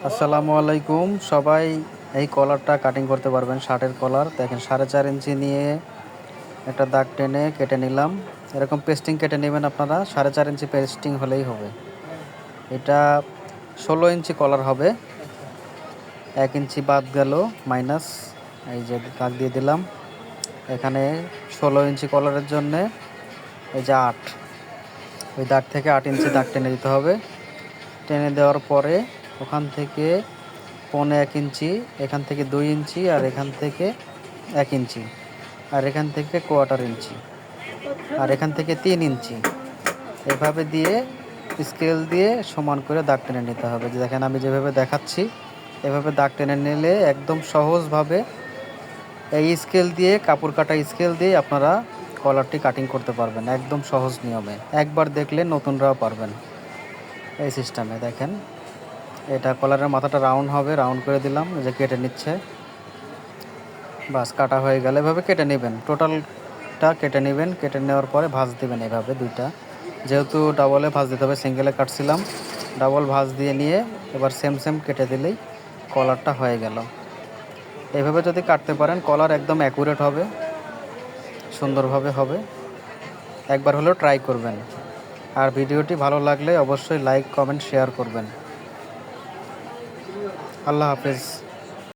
আসসালামু আলাইকুম সবাই। এই কলারটা কাটিং করতে পারবেন, শার্টের কলার। দেখেন 4.5 ইঞ্চি নিয়ে একটা দাগ টেনে কেটে নিলাম। এরকম পেস্টিং কেটে নেবেন আপনারা, 4.5 ইঞ্চি পেস্টিং হলেই হবে। এটা 16 ইঞ্চি কলার হবে। 1 ইঞ্চি বাদ গেল মাইনাস, এই যে দাগ দিয়ে দিলাম। এখানে 16 ইঞ্চি কলারের জন্যে এই যে 8, ওই দাগ থেকে 8 ইঞ্চি দাগ টেনে দিতে হবে। টেনে দেওয়ার পরে ওখান থেকে 1.25 ইঞ্চি, এখান থেকে 2 ইঞ্চি, আর এখান থেকে 1 ইঞ্চি, আর এখান থেকে 1/4 ইঞ্চি, আর এখান থেকে 3 ইঞ্চি, এভাবে দিয়ে স্কেল দিয়ে সমান করে দাগ টেনে নিতে হবে। যে দেখেন আমি যেভাবে দেখাচ্ছি, এভাবে দাগ টেনে নিলে একদম সহজভাবে এই স্কেল দিয়ে, কাপড় কাটা স্কেল দিয়ে আপনারা কলারটি কাটিং করতে পারবেন একদম সহজ নিয়মে। একবার দেখলে নতুনরাও পারবেন। এই সিস্টেমে দেখেন, এটা কলারের মাথাটা রাউন্ড হবে, রাউন্ড করে দিলাম, যে কেটে নিচ্ছে। বাস কাটা হয়ে গেলে এভাবে কেটে নেবেন, টোটালটা কেটে নেবেন। কেটে নেওয়ার পরে ভাঁজ দেবেন এভাবে দুইটা, যেহেতু ডাবলে ভাঁজ দিতে হবে, সিঙ্গেলে কাটছিলাম। ডাবল ভাঁজ দিয়ে নিয়ে এবার সেম সেম কেটে দিলেই কলারটা হয়ে গেল। এভাবে যদি কাটতে পারেন কলার একদম অ্যাকুরেট হবে, সুন্দরভাবে হবে। একবার হলেও ট্রাই করবেন। আর ভিডিওটি ভালো লাগলে অবশ্যই লাইক, কমেন্ট, শেয়ার করবেন। আল্লাহ হাফেজ।